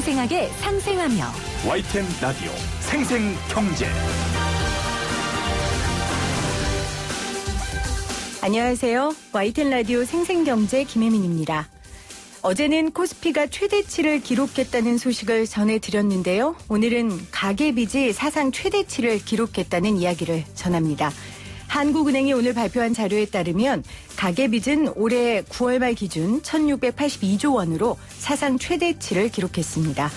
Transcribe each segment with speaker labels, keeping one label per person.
Speaker 1: 생생하게 상생하며
Speaker 2: YTN 라디오 생생경제.
Speaker 3: 안녕하세요. YTN 라디오 생생경제 김혜민입니다. 어제는 코스피가 최대치를 기록했다는 소식을 전해드렸는데요. 오늘은 가계빚이 사상 최대치를 기록했다는 이야기를 전합니다. 한국은행이 오늘 발표한 자료에 따르면 가계빚은 올해 9월 말 기준 1,682조 원으로 사상 최대치를 기록했습니다.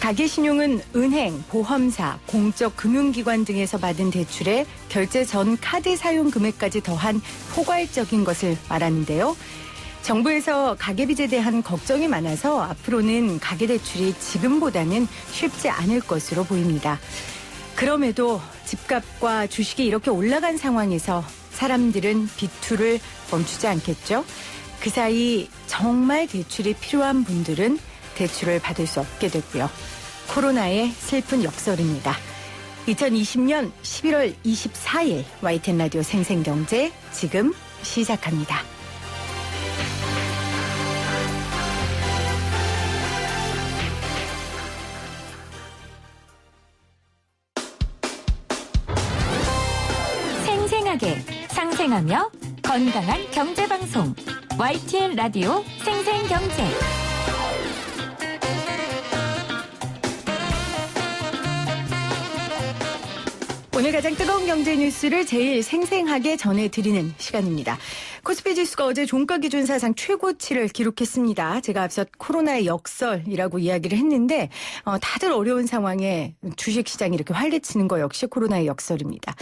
Speaker 3: 가계신용은 은행, 보험사, 공적 금융기관 등에서 받은 대출에 결제 전 카드 사용 금액까지 더한 포괄적인 것을 말하는데요. 정부에서 가계빚에 대한 걱정이 많아서 앞으로는 가계대출이 지금보다는 쉽지 않을 것으로 보입니다. 그럼에도 집값과 주식이 이렇게 올라간 상황에서 사람들은 비투를 멈추지 않겠죠. 그 사이 정말 대출이 필요한 분들은 대출을 받을 수 없게 됐고요. 코로나의 슬픈 역설입니다. 2020년 11월 24일 YTN 라디오 생생경제 지금 시작합니다.
Speaker 1: 생생하게 상생하며 건강한 경제방송 YTN 라디오 생생경제.
Speaker 3: 오늘 가장 뜨거운 경제 뉴스를 제일 생생하게 전해드리는 시간입니다. 코스피 지수가 어제 종가 기준 사상 최고치를 기록했습니다. 제가 앞서 코로나의 역설이라고 이야기를 했는데 다들 어려운 상황에 주식시장이 이렇게 활개치는 거 역시 코로나의 역설입니다.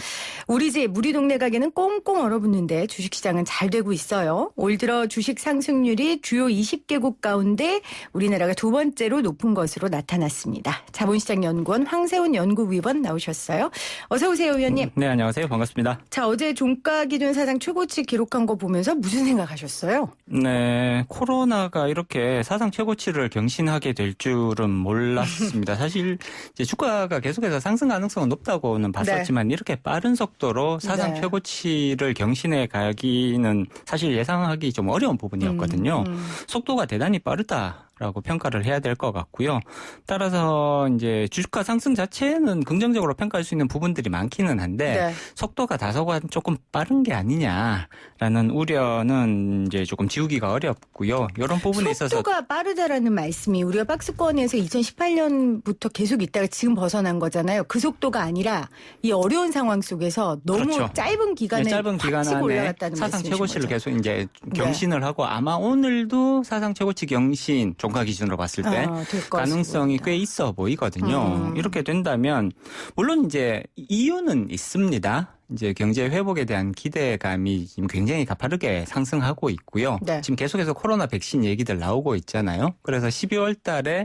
Speaker 3: 우리 집, 우리 동네 가게는 꽁꽁 얼어붙는데 주식시장은 잘 되고 있어요. 올 들어 주식 상승률이 주요 20개국 가운데 우리나라가 두 번째로 높은 것으로 나타났습니다. 자본시장연구원 황세훈 연구위원 나오셨어요. 어서 오세요, 위원님.
Speaker 4: 네, 안녕하세요. 반갑습니다.
Speaker 3: 자, 어제 종가 기준 사상 최고치 기록한 거 보면서 무슨 생각하셨어요?
Speaker 4: 네, 코로나가 이렇게 사상 최고치를 경신하게 될 줄은 몰랐습니다. 사실 이제 주가가 계속해서 상승 가능성은 높다고는 봤었지만 네. 이렇게 빠른 속도로 사상 네. 최고치를 경신해 가기는 사실 예상하기 좀 어려운 부분이었거든요. 속도가 대단히 빠르다. 라고 평가를 해야 될 것 같고요. 따라서 이제 주가 상승 자체는 긍정적으로 평가할 수 있는 부분들이 많기는 한데 네. 속도가 다소간 조금 빠른 게 아니냐라는 우려는 이제 조금 지우기가 어렵고요. 이런 부분에 있어서
Speaker 3: 속도가 빠르다라는 말씀이 우리가 박스권에서 2018년부터 계속 있다가 지금 벗어난 거잖아요. 그 속도가 아니라 이 어려운 상황 속에서 너무
Speaker 4: 그렇죠.
Speaker 3: 짧은 기간에
Speaker 4: 네, 짧은 기간 안에
Speaker 3: 올라갔다는
Speaker 4: 사상 최고치를
Speaker 3: 거죠.
Speaker 4: 계속 이제 경신을 네. 하고 아마 오늘도 사상 최고치 경신 종가 기준으로 봤을 때 가능성이 꽤 있어 보이거든요. 이렇게 된다면 물론 이제 이유는 있습니다. 이제 경제 회복에 대한 기대감이 지금 굉장히 가파르게 상승하고 있고요. 네. 지금 계속해서 코로나 백신 얘기들 나오고 있잖아요. 그래서 12월 달에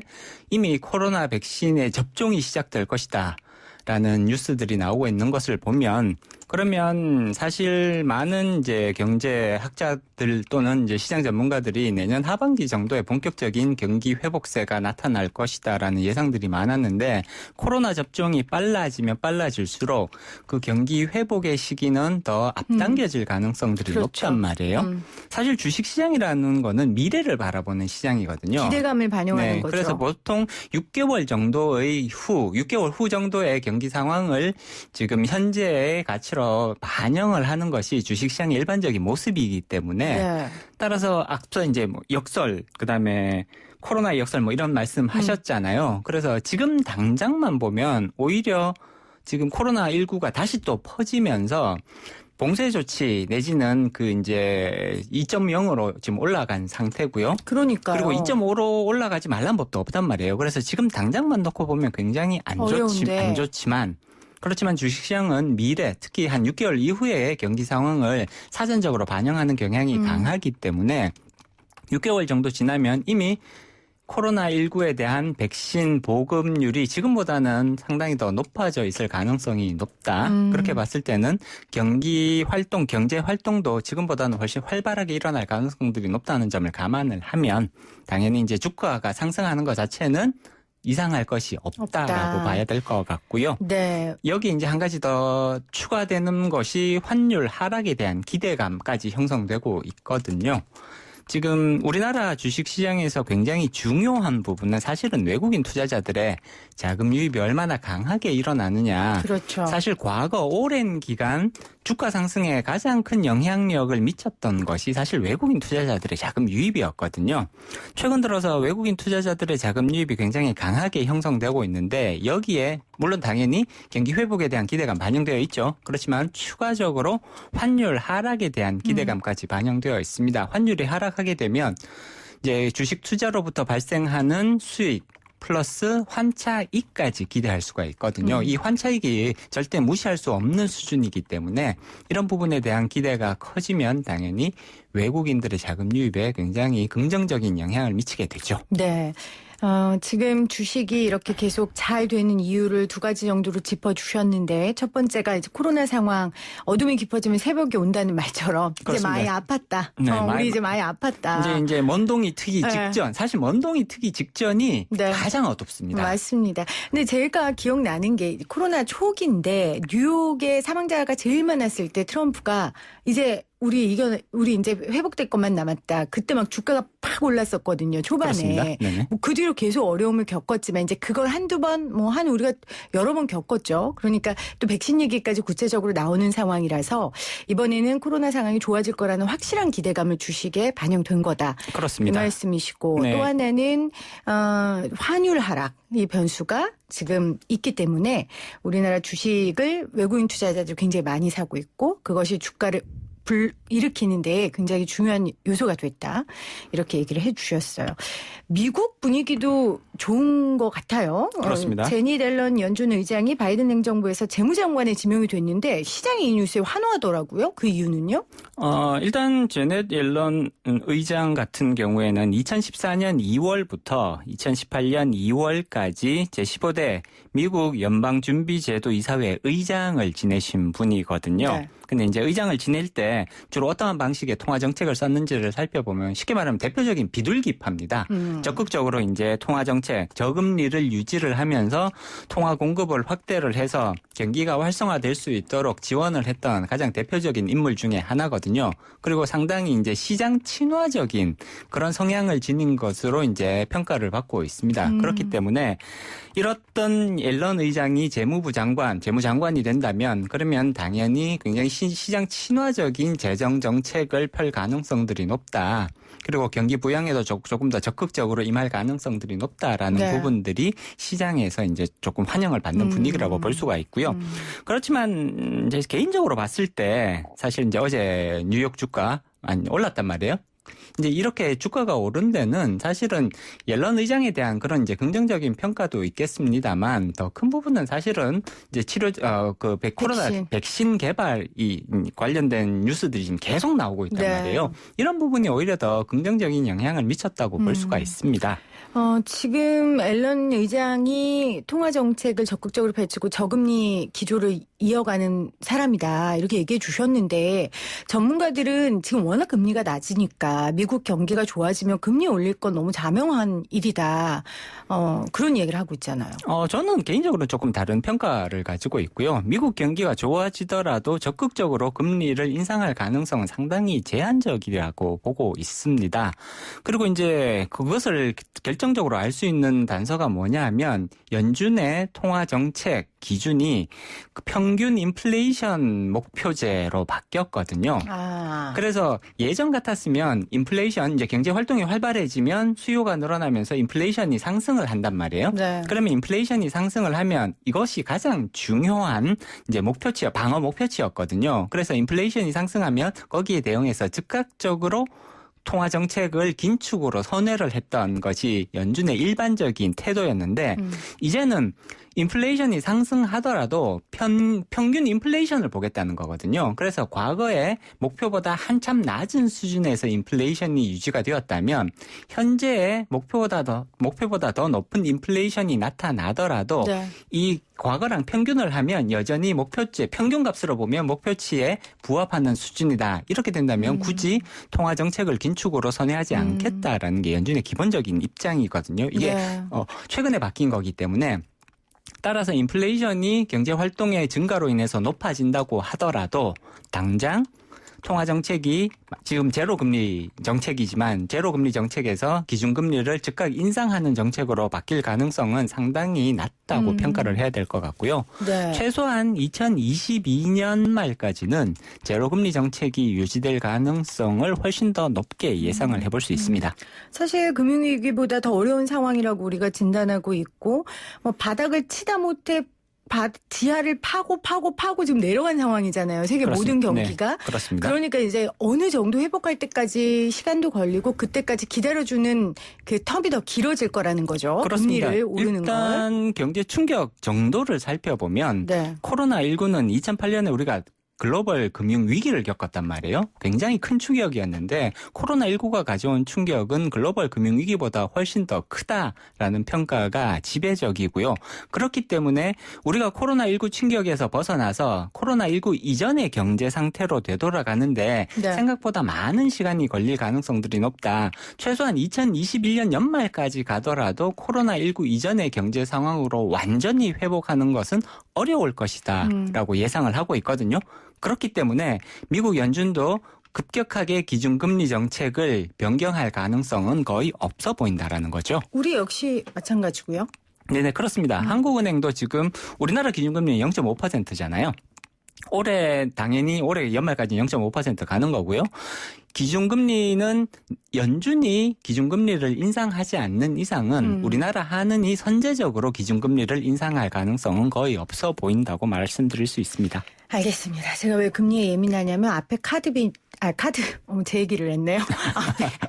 Speaker 4: 이미 코로나 백신의 접종이 시작될 것이다. 라는 뉴스들이 나오고 있는 것을 보면 그러면 사실 많은 이제 경제학자들 또는 이제 시장 전문가들이 내년 하반기 정도에 본격적인 경기 회복세가 나타날 것이다라는 예상들이 많았는데 코로나 접종이 빨라지면 빨라질수록 그 경기 회복의 시기는 더 앞당겨질 가능성들이 그렇죠. 높단 말이에요. 사실 주식시장이라는 거는 미래를 바라보는 시장이거든요.
Speaker 3: 기대감을 반영하는
Speaker 4: 네,
Speaker 3: 거죠.
Speaker 4: 그래서 보통 6개월 후 정도의 경기 상황을 지금 현재의 가치로 반영을 하는 것이 주식시장의 일반적인 모습이기 때문에 네. 따라서 앞서 이제 뭐 역설 그다음에 코로나 역설 뭐 이런 말씀 하셨잖아요. 그래서 지금 당장만 보면 오히려 지금 코로나19가 다시 또 퍼지면서 봉쇄 조치 내지는 그 이제 2.0으로 지금 올라간 상태고요.
Speaker 3: 그러니까요.
Speaker 4: 그리고 2.5로 올라가지 말란 법도 없단 말이에요. 그래서 지금 당장만 놓고 보면 굉장히 안 좋지만 그렇지만 주식시장은 미래 특히 한 6개월 이후의 경기 상황을 사전적으로 반영하는 경향이 강하기 때문에 6개월 정도 지나면 이미 코로나19에 대한 백신 보급률이 지금보다는 상당히 더 높아져 있을 가능성이 높다. 그렇게 봤을 때는 경제 활동도 지금보다는 훨씬 활발하게 일어날 가능성들이 높다는 점을 감안을 하면 당연히 이제 주가가 상승하는 것 자체는 이상할 것이 없다라고 봐야 될 것 같고요.
Speaker 3: 네.
Speaker 4: 여기 이제 한 가지 더 추가되는 것이 환율 하락에 대한 기대감까지 형성되고 있거든요. 지금 우리나라 주식시장에서 굉장히 중요한 부분은 사실은 외국인 투자자들의 자금 유입이 얼마나 강하게 일어나느냐.
Speaker 3: 그렇죠.
Speaker 4: 사실 과거 오랜 기간 주가 상승에 가장 큰 영향력을 미쳤던 것이 사실 외국인 투자자들의 자금 유입이었거든요. 최근 들어서 외국인 투자자들의 자금 유입이 굉장히 강하게 형성되고 있는데 여기에 물론 당연히 경기 회복에 대한 기대가 반영되어 있죠. 그렇지만 추가적으로 환율 하락에 대한 기대감까지 반영되어 있습니다. 환율이 하락하게 되면 이제 주식 투자로부터 발생하는 수익 플러스 환차익까지 기대할 수가 있거든요. 이 환차익이 절대 무시할 수 없는 수준이기 때문에 이런 부분에 대한 기대가 커지면 당연히 외국인들의 자금 유입에 굉장히 긍정적인 영향을 미치게 되죠.
Speaker 3: 네. 지금 주식이 이렇게 계속 잘 되는 이유를 두 가지 정도로 짚어주셨는데 첫 번째가 이제 코로나 상황 어둠이 깊어지면 새벽이 온다는 말처럼
Speaker 4: 그렇습니다.
Speaker 3: 이제 많이 아팠다.
Speaker 4: 네,
Speaker 3: 우리 이제 많이 아팠다.
Speaker 4: 이제 먼동이 트기
Speaker 3: 네.
Speaker 4: 직전 사실 먼동이 트기 직전이
Speaker 3: 네.
Speaker 4: 가장 어둡습니다.
Speaker 3: 맞습니다. 근데 제가 기억나는 게 코로나 초기인데 뉴욕에 사망자가 제일 많았을 때 트럼프가 이제 우리 이제 회복될 것만 남았다. 그때 막 주가가 팍 올랐었거든요. 초반에. 뭐 그 뒤로 계속 어려움을 겪었지만 이제 그걸 한두 번 우리가 여러 번 겪었죠. 그러니까 또 백신 얘기까지 구체적으로 나오는 상황이라서 이번에는 코로나 상황이 좋아질 거라는 확실한 기대감을 주식에 반영된 거다.
Speaker 4: 그렇습니다.
Speaker 3: 이 말씀이시고
Speaker 4: 네.
Speaker 3: 또 하나는 환율 하락 이 변수가 지금 있기 때문에 우리나라 주식을 외국인 투자자들이 굉장히 많이 사고 있고 그것이 주가를 일으키는데 굉장히 중요한 요소가 됐다. 이렇게 얘기를 해 주셨어요. 미국 분위기도 좋은 것 같아요.
Speaker 4: 그렇습니다.
Speaker 3: 제니 델런 연준 의장이 바이든 행정부에서 재무장관에 지명이 됐는데 시장이 이 뉴스에 환호하더라고요. 그 이유는요?
Speaker 4: 일단 제넷 옐런 의장 같은 경우에는 2014년 2월부터 2018년 2월까지 제15대 미국 연방준비제도 이사회 의장을 지내신 분이거든요.
Speaker 3: 네.
Speaker 4: 근데 이제 의장을 지낼 때 주로 어떠한 방식의 통화 정책을 썼는지를 살펴보면 쉽게 말하면 대표적인 비둘기파입니다. 적극적으로 이제 통화 정책, 저금리를 유지를 하면서 통화 공급을 확대를 해서 경기가 활성화될 수 있도록 지원을 했던 가장 대표적인 인물 중에 하나거든요. 그리고 상당히 이제 시장 친화적인 그런 성향을 지닌 것으로 이제 평가를 받고 있습니다. 그렇기 때문에 이렇던 옐런 의장이 재무장관이 된다면 그러면 당연히 굉장히 시장 친화적인 재정 정책을 펼 가능성들이 높다. 그리고 경기 부양에도 조금 더 적극적으로 임할 가능성들이 높다라는
Speaker 3: 네.
Speaker 4: 부분들이 시장에서 이제 조금 환영을 받는 분위기라고 볼 수가 있고요. 그렇지만 이제 개인적으로 봤을 때 사실 이제 어제 뉴욕 주가 올랐단 말이에요. 이제 이렇게 주가가 오른 데는 사실은 옐런 의장에 대한 그런 이제 긍정적인 평가도 있겠습니다만 더 큰 부분은 사실은 이제 코로나 백신 개발이 관련된 뉴스들이 지금 계속 나오고 있단 말이에요. 이런 부분이 오히려 더 긍정적인 영향을 미쳤다고 볼 수가 있습니다.
Speaker 3: 지금 앨런 의장이 통화 정책을 적극적으로 펼치고 저금리 기조를 이어가는 사람이다. 이렇게 얘기해 주셨는데 전문가들은 지금 워낙 금리가 낮으니까 미국 경기가 좋아지면 금리 올릴 건 너무 자명한 일이다. 그런 얘기를 하고 있잖아요.
Speaker 4: 저는 개인적으로 조금 다른 평가를 가지고 있고요. 미국 경기가 좋아지더라도 적극적으로 금리를 인상할 가능성은 상당히 제한적이라고 보고 있습니다. 그리고 이제 그것을 결정적으로 알 수 있는 단서가 뭐냐 하면 연준의 통화 정책 기준이 평균 인플레이션 목표제로 바뀌었거든요. 그래서 예전 같았으면 인플레이션 이제 경제 활동이 활발해지면 수요가 늘어나면서 인플레이션이 상승을 한단 말이에요.
Speaker 3: 네.
Speaker 4: 그러면 인플레이션이 상승을 하면 이것이 가장 중요한 이제 방어 목표치였거든요. 그래서 인플레이션이 상승하면 거기에 대응해서 즉각적으로 통화 정책을 긴축으로 선회를 했던 것이 연준의 일반적인 태도였는데 이제는 인플레이션이 상승하더라도 평균 인플레이션을 보겠다는 거거든요. 그래서 과거에 목표보다 한참 낮은 수준에서 인플레이션이 유지가 되었다면 현재의 목표보다 더 높은 인플레이션이 나타나더라도 이 과거랑 평균을 하면 여전히 목표치, 평균값으로 보면 목표치에 부합하는 수준이다. 이렇게 된다면 굳이 통화 정책을 긴축으로 선회하지 않겠다라는 게 연준의 기본적인 입장이거든요. 이게 최근에 바뀐 거기 때문에 따라서 인플레이션이 경제 활동의 증가로 인해서 높아진다고 하더라도 당장 통화 정책이 지금 제로금리 정책이지만 제로금리 정책에서 기준금리를 즉각 인상하는 정책으로 바뀔 가능성은 상당히 낮다고 평가를 해야 될 것 같고요.
Speaker 3: 네.
Speaker 4: 최소한 2022년 말까지는 제로금리 정책이 유지될 가능성을 훨씬 더 높게 예상을 해볼 수 있습니다.
Speaker 3: 사실 금융위기보다 더 어려운 상황이라고 우리가 진단하고 있고 뭐 바닥을 치다 못해 지하를 파고 지금 내려간 상황이잖아요. 세계 모든 경기가.
Speaker 4: 네, 그렇습니다.
Speaker 3: 그러니까 이제 어느 정도 회복할 때까지 시간도 걸리고 그때까지 기다려주는 그 텀이 더 길어질 거라는 거죠.
Speaker 4: 그렇습니다.
Speaker 3: 금리를 오르는
Speaker 4: 일단 경제 충격 정도를 살펴보면
Speaker 3: 네.
Speaker 4: 코로나19는 2008년에 우리가 글로벌 금융 위기를 겪었단 말이에요. 굉장히 큰 충격이었는데 코로나19가 가져온 충격은 글로벌 금융 위기보다 훨씬 더 크다라는 평가가 지배적이고요. 그렇기 때문에 우리가 코로나19 충격에서 벗어나서 코로나19 이전의 경제 상태로 되돌아가는데
Speaker 3: 네.
Speaker 4: 생각보다 많은 시간이 걸릴 가능성들이 높다. 최소한 2021년 연말까지 가더라도 코로나19 이전의 경제 상황으로 완전히 회복하는 것은 어려울 것이다 라고 예상을 하고 있거든요. 그렇기 때문에 미국 연준도 급격하게 기준금리 정책을 변경할 가능성은 거의 없어 보인다라는 거죠.
Speaker 3: 우리 역시 마찬가지고요.
Speaker 4: 네네, 그렇습니다. 한국은행도 지금 우리나라 기준금리는 0.5%잖아요. 당연히 올해 연말까지 0.5% 가는 거고요. 기준금리는 연준이 기준금리를 인상하지 않는 이상은 우리나라 한은이 선제적으로 기준금리를 인상할 가능성은 거의 없어 보인다고 말씀드릴 수 있습니다.
Speaker 3: 알겠습니다. 제가 왜 금리에 예민하냐면 앞에 제 얘기를 했네요.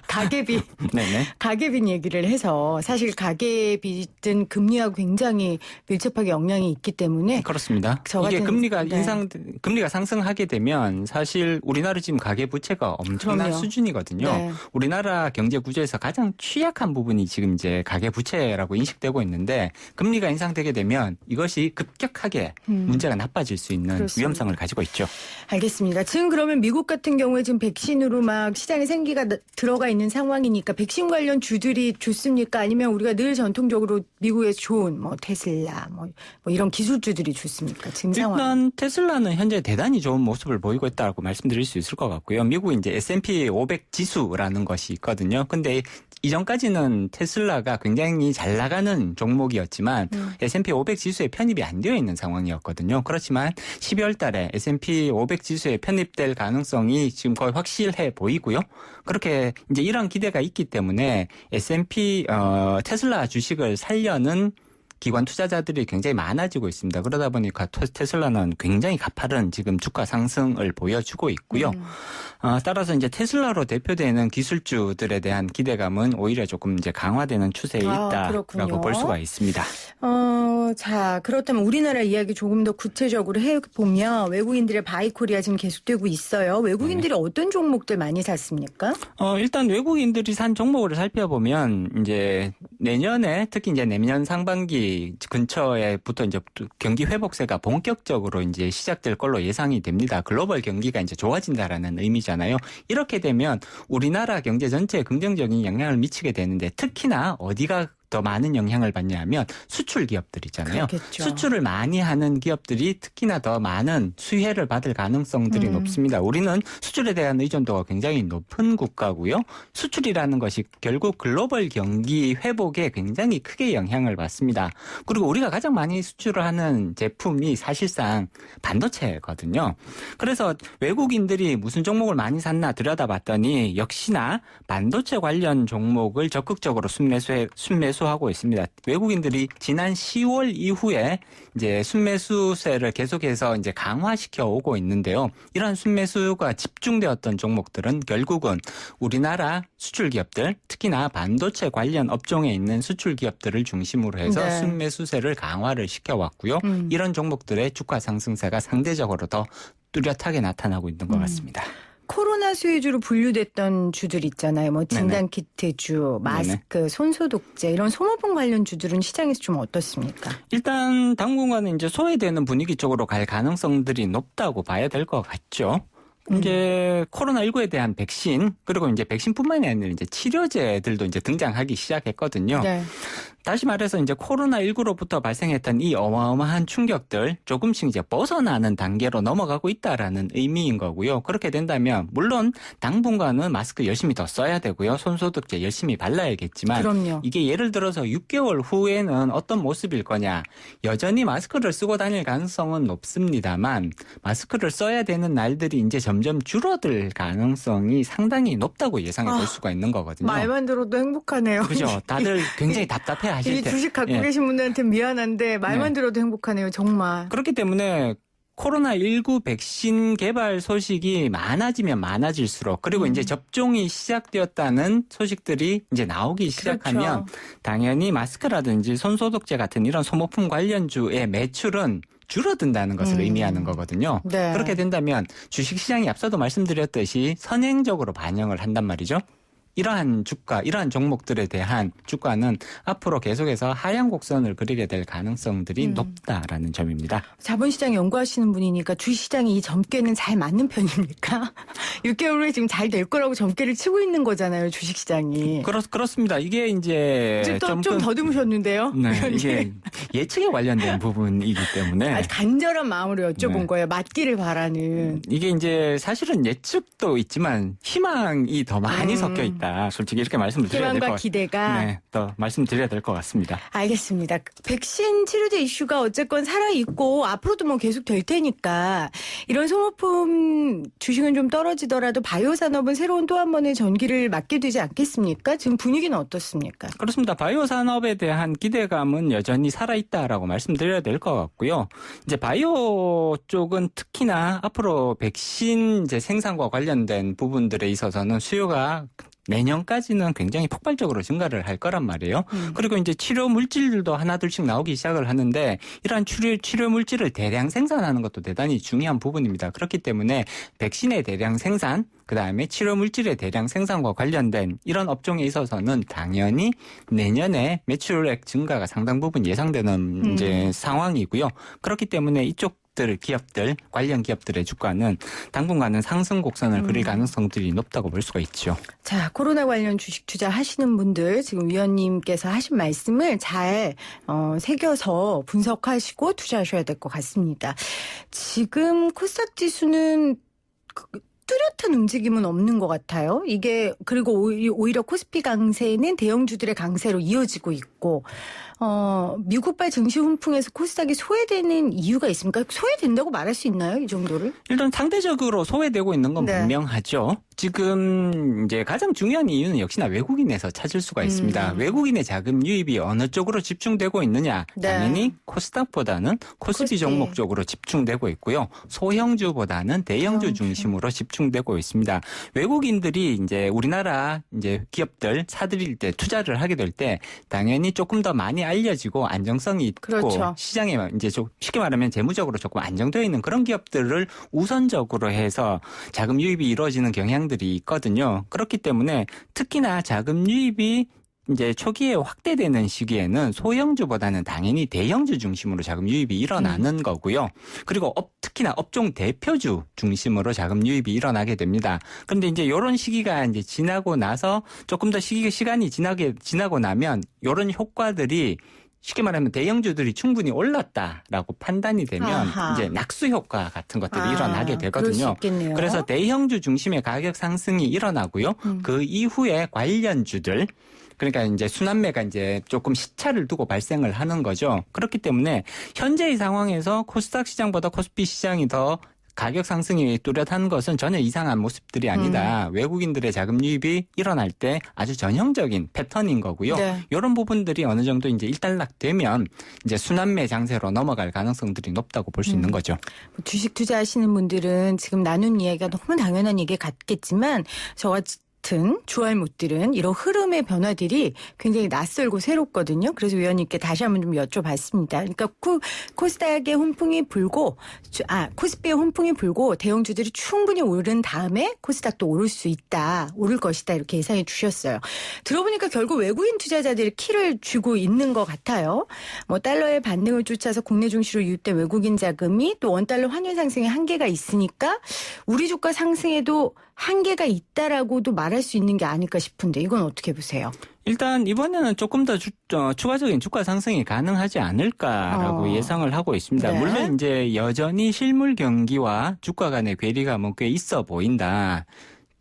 Speaker 3: 가계비.
Speaker 4: 네네.
Speaker 3: 가계빈 얘기를 해서 사실 가계빚은 금리하고 굉장히 밀접하게 영향이 있기 때문에
Speaker 4: 그렇습니다. 이게 금리가 상승하게 되면 사실 우리나라 지금 가계 부채가 엄청난
Speaker 3: 그럼요.
Speaker 4: 수준이거든요.
Speaker 3: 네.
Speaker 4: 우리나라 경제 구조에서 가장 취약한 부분이 지금 이제 가계 부채라고 인식되고 있는데 금리가 인상되게 되면 이것이 급격하게 문제가 나빠질 수 있는
Speaker 3: 그렇습니다.
Speaker 4: 위험성을 가지고 있죠.
Speaker 3: 알겠습니다. 지금 그러면 미국 같은 경우에 지금 백신으로 막 시장에 생기가 들어가 있는 상황이니까 백신 관련 주들이 좋습니까? 아니면 우리가 늘 전통적으로 미국에서 좋은 뭐 테슬라 뭐 이런 기술주들이 좋습니까? 지금 상황.
Speaker 4: 일단 테슬라는 현재 대단히 좋은 모습을 보이고 있다고 말씀드릴 수 있을 것 같고요. 미국 이제 S&P 500 지수라는 것이 있거든요. 근데 이전까지는 테슬라가 굉장히 잘 나가는 종목이었지만 S&P 500 지수에 편입이 안 되어 있는 상황이었거든요. 그렇지만 12월 달에 S&P 500 지수에 편입될 가능성이 지금 거의 확실해 보이고요. 그렇게 이제 이런 기대가 있기 때문에 S&P 테슬라 주식을 살려는 기관 투자자들이 굉장히 많아지고 있습니다. 그러다 보니까 테슬라는 굉장히 가파른 지금 주가 상승을 보여주고 있고요. 따라서 이제 테슬라로 대표되는 기술주들에 대한 기대감은 오히려 조금 이제 강화되는 추세에 있다라고 볼 수가 있습니다.
Speaker 3: 자, 그렇다면 우리나라 이야기 조금 더 구체적으로 해보면 외국인들의 바이코리아 지금 계속되고 있어요. 외국인들이 어떤 종목들 많이 샀습니까?
Speaker 4: 일단 외국인들이 산 종목을 살펴보면 이제 내년에 특히 이제 내년 상반기 근처에부터 이제 경기 회복세가 본격적으로 이제 시작될 걸로 예상이 됩니다. 글로벌 경기가 이제 좋아진다라는 의미잖아요. 이렇게 되면 우리나라 경제 전체에 긍정적인 영향을 미치게 되는데 특히나 어디가 더 많은 영향을 받냐면 수출 기업들이잖아요.
Speaker 3: 그렇겠죠.
Speaker 4: 수출을 많이 하는 기업들이 특히나 더 많은 수혜를 받을 가능성들이 높습니다. 우리는 수출에 대한 의존도가 굉장히 높은 국가고요. 수출이라는 것이 결국 글로벌 경기 회복에 굉장히 크게 영향을 받습니다. 그리고 우리가 가장 많이 수출을 하는 제품이 사실상 반도체거든요. 그래서 외국인들이 무슨 종목을 많이 샀나 들여다봤더니 역시나 반도체 관련 종목을 적극적으로 순매수하고 있습니다. 외국인들이 지난 10월 이후에 이제 순매수세를 계속해서 이제 강화시켜 오고 있는데요. 이러한 순매수가 집중되었던 종목들은 결국은 우리나라 수출 기업들, 특히나 반도체 관련 업종에 있는 수출 기업들을 중심으로 해서 순매수세를 강화를 시켜왔고요. 이런 종목들의 주가 상승세가 상대적으로 더 뚜렷하게 나타나고 있는 것 같습니다.
Speaker 3: 코로나 수혜주로 분류됐던 주들 있잖아요. 뭐 진단키트주, 마스크, 손소독제 이런 소모품 관련 주들은 시장에서 좀 어떻습니까?
Speaker 4: 일단 당분간은 이제 소외되는 분위기 쪽으로 갈 가능성들이 높다고 봐야 될 것 같죠. 이제 코로나19에 대한 백신 그리고 이제 백신뿐만이 아니라 이제 치료제들도 이제 등장하기 시작했거든요.
Speaker 3: 네.
Speaker 4: 다시 말해서 이제 코로나19로부터 발생했던 이 어마어마한 충격들 조금씩 이제 벗어나는 단계로 넘어가고 있다라는 의미인 거고요. 그렇게 된다면 물론 당분간은 마스크 열심히 더 써야 되고요. 손소독제 열심히 발라야겠지만
Speaker 3: 그럼요.
Speaker 4: 이게 예를 들어서 6개월 후에는 어떤 모습일 거냐. 여전히 마스크를 쓰고 다닐 가능성은 높습니다만 마스크를 써야 되는 날들이 이제 점점 줄어들 가능성이 상당히 높다고 예상해 볼 수가 있는 거거든요.
Speaker 3: 말만 들어도 행복하네요.
Speaker 4: 그죠. 다들 굉장히 답답해 하실
Speaker 3: 이
Speaker 4: 때.
Speaker 3: 주식 갖고 계신 분들한테 미안한데 말만 들어도 행복하네요. 정말.
Speaker 4: 그렇기 때문에 코로나19 백신 개발 소식이 많아지면 많아질수록 그리고 이제 접종이 시작되었다는 소식들이 이제 나오기 시작하면 당연히 마스크라든지 손소독제 같은 이런 소모품 관련주의 매출은 줄어든다는 것을 의미하는 거거든요.
Speaker 3: 네.
Speaker 4: 그렇게 된다면 주식시장이 앞서도 말씀드렸듯이 선행적으로 반영을 한단 말이죠. 이러한 주가, 이러한 종목들에 대한 주가는 앞으로 계속해서 하향 곡선을 그리게 될 가능성들이 높다라는 점입니다.
Speaker 3: 자본시장 연구하시는 분이니까 주식시장이 이 점괘는 잘 맞는 편입니까? 6개월 후에 지금 잘 될 거라고 점괘를 치고 있는 거잖아요, 주식시장이.
Speaker 4: 그렇습니다. 이게 이제
Speaker 3: 좀 더듬으셨는데요.
Speaker 4: 네, 이게 예측에 관련된 부분이기 때문에
Speaker 3: 아주 간절한 마음으로 여쭤본 거예요. 맞기를 바라는.
Speaker 4: 이게 이제 사실은 예측도 있지만 희망이 더 많이 섞여 있다. 솔직히 이렇게 말씀을 드려야 될 것 같습니다.
Speaker 3: 기대가.
Speaker 4: 네, 더 말씀드려야 될 것 같습니다.
Speaker 3: 알겠습니다. 백신 치료제 이슈가 어쨌건 살아있고 앞으로도 뭐 계속 될 테니까 이런 소모품 주식은 좀 떨어지더라도 바이오 산업은 새로운 또 한 번의 전기를 맞게 되지 않겠습니까? 지금 분위기는 어떻습니까?
Speaker 4: 그렇습니다. 바이오 산업에 대한 기대감은 여전히 살아있다라고 말씀드려야 될 것 같고요. 이제 바이오 쪽은 특히나 앞으로 백신 이제 생산과 관련된 부분들에 있어서는 수요가 내년까지는 굉장히 폭발적으로 증가를 할 거란 말이에요. 그리고 이제 치료 물질들도 하나둘씩 나오기 시작을 하는데 이러한 치료 물질을 대량 생산하는 것도 대단히 중요한 부분입니다. 그렇기 때문에 백신의 대량 생산, 그다음에 치료 물질의 대량 생산과 관련된 이런 업종에 있어서는 당연히 내년에 매출액 증가가 상당 부분 예상되는 이제 상황이고요. 그렇기 때문에 이쪽 기업들, 관련 기업들의 주가는 당분간은 상승 곡선을 그릴 가능성들이 높다고 볼 수가 있죠.
Speaker 3: 자, 코로나 관련 주식 투자하시는 분들 지금 위원님께서 하신 말씀을 잘 새겨서 분석하시고 투자하셔야 될 것 같습니다. 지금 코스닥 지수는 뚜렷한 움직임은 없는 것 같아요. 이게 그리고 오히려 코스피 강세는 대형주들의 강세로 이어지고 있고 미국발 증시 훈풍에서 코스닥이 소외되는 이유가 있습니까? 소외된다고 말할 수 있나요? 이 정도를?
Speaker 4: 일단 상대적으로 소외되고 있는 건 분명하죠. 지금 이제 가장 중요한 이유는 역시나 외국인에서 찾을 수가 있습니다. 외국인의 자금 유입이 어느 쪽으로 집중되고 있느냐? 당연히 코스닥보다는 코스피 종목 쪽으로 집중되고 있고요. 소형주보다는 대형주 중심으로 집중되고 있습니다. 외국인들이 이제 우리나라 이제 기업들 사들일 때 투자를 하게 될 때 당연히 조금 더 많이 알려지고 안정성이 있고 시장에 이제 좀 쉽게 말하면 재무적으로 조금 안정되어 있는 그런 기업들을 우선적으로 해서 자금 유입이 이루어지는 경향들이 있거든요. 그렇기 때문에 특히나 자금 유입이 이제 초기에 확대되는 시기에는 소형주보다는 당연히 대형주 중심으로 자금 유입이 일어나는 거고요. 그리고 특히나 업종 대표주 중심으로 자금 유입이 일어나게 됩니다. 그런데 이제 이런 시기가 이제 지나고 나서 조금 더 시간이 지나고 나면 이런 효과들이 쉽게 말하면 대형주들이 충분히 올랐다라고 판단이 되면 이제 낙수 효과 같은 것들이 일어나게 되거든요. 그래서 대형주 중심의 가격 상승이 일어나고요. 그 이후에 관련주들 그러니까 이제 순환매가 이제 조금 시차를 두고 발생을 하는 거죠. 그렇기 때문에 현재의 상황에서 코스닥 시장보다 코스피 시장이 더 가격 상승이 뚜렷한 것은 전혀 이상한 모습들이 아니다. 외국인들의 자금 유입이 일어날 때 아주 전형적인 패턴인 거고요. 이런 부분들이 어느 정도 이제 일단락되면 이제 순환매 장세로 넘어갈 가능성들이 높다고 볼 수 있는 거죠.
Speaker 3: 주식 투자하시는 분들은 지금 나눈 이야기가 너무 당연한 얘기 같겠지만 저와 주알못들은 이런 흐름의 변화들이 굉장히 낯설고 새롭거든요. 그래서 위원님께 다시 한번 좀 여쭤봤습니다. 그러니까 코스닥의 훈풍이 불고 코스피의 훈풍이 불고 대형주들이 충분히 오른 다음에 코스닥도 오를 수 있다. 오를 것이다. 이렇게 예상해 주셨어요. 들어보니까 결국 외국인 투자자들이 키를 쥐고 있는 것 같아요. 뭐 달러의 반등을 쫓아서 국내 증시로 유입된 외국인 자금이 또 원달러 환율 상승에 한계가 있으니까 우리 주가 상승에도 한계가 있다라고도 말할 수 있는 게 아닐까 싶은데 이건 어떻게 보세요?
Speaker 4: 일단 이번에는 조금 더 추가적인 주가 상승이 가능하지 않을까라고 예상을 하고 있습니다.
Speaker 3: 네.
Speaker 4: 물론 이제 여전히 실물 경기와 주가 간의 괴리가 뭐 꽤 있어 보인다.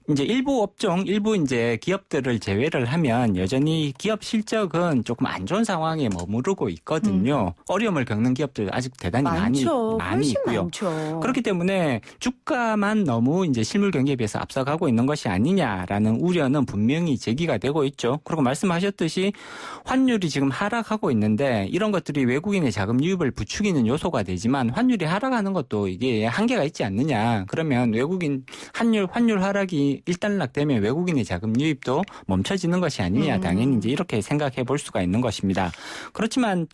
Speaker 4: 이제 일부 업종, 일부 이제 기업들을 제외를 하면 여전히 기업 실적은 조금 안 좋은 상황에 머무르고 있거든요. 어려움을 겪는 기업들 아직 대단히 많이 있고요.
Speaker 3: 많죠.
Speaker 4: 그렇기 때문에 주가만 너무 이제 실물 경기에 비해서 앞서가고 있는 것이 아니냐라는 우려는 분명히 제기가 되고 있죠. 그리고 말씀하셨듯이 환율이 지금 하락하고 있는데 이런 것들이 외국인의 자금 유입을 부추기는 요소가 되지만 환율이 하락하는 것도 이게 한계가 있지 않느냐. 그러면 외국인 환율 하락이 일단락되면 외국인의 자금 유입도 멈춰지는 것이 아니냐. 당연히 이제 이렇게 생각해 볼 수가 있는 것입니다. 그렇지만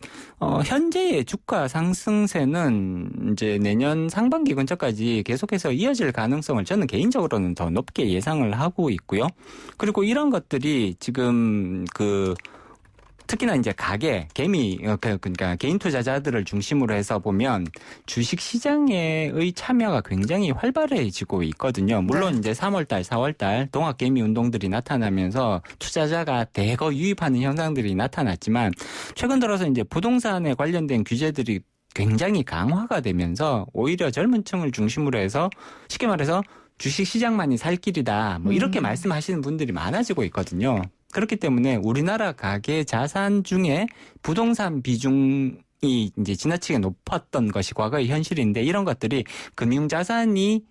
Speaker 4: 현재의 주가 상승세는 이제 내년 상반기 근처까지 계속해서 이어질 가능성을 저는 개인적으로는 더 높게 예상을 하고 있고요. 그리고 이런 것들이 지금 특히나 이제 그러니까 개인 투자자들을 중심으로 해서 보면 주식 시장의 참여가 굉장히 활발해지고 있거든요. 물론 이제 3월달, 4월달 동학 개미 운동들이 나타나면서 투자자가 대거 유입하는 현상들이 나타났지만 최근 들어서 이제 부동산에 관련된 규제들이 굉장히 강화가 되면서 오히려 젊은 층을 중심으로 해서 쉽게 말해서 주식 시장만이 살 길이다. 뭐 이렇게 말씀하시는 분들이 많아지고 있거든요. 그렇기 때문에 우리나라 가계 자산 중에 부동산 비중이 이제 지나치게 높았던 것이 과거의 현실인데 이런 것들이 금융자산의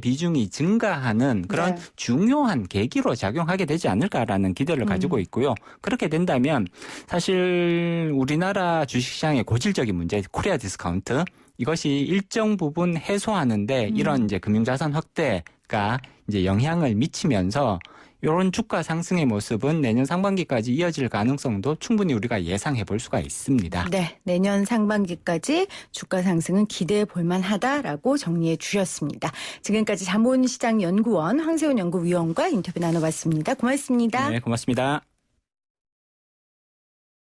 Speaker 4: 비중이 증가하는 그런 중요한 계기로 작용하게 되지 않을까라는 기대를 가지고 있고요. 그렇게 된다면 사실 우리나라 주식시장의 고질적인 문제, 코리아 디스카운트 이것이 일정 부분 해소하는데 이런 이제 금융자산 확대가 이제 영향을 미치면서 이런 주가 상승의 모습은 내년 상반기까지 이어질 가능성도 충분히 우리가 예상해 볼 수가 있습니다.
Speaker 3: 네, 내년 상반기까지 주가 상승은 기대해 볼 만하다라고 정리해 주셨습니다. 지금까지 자본시장연구원 황세훈 연구위원과 인터뷰 나눠봤습니다. 고맙습니다.
Speaker 4: 네, 고맙습니다.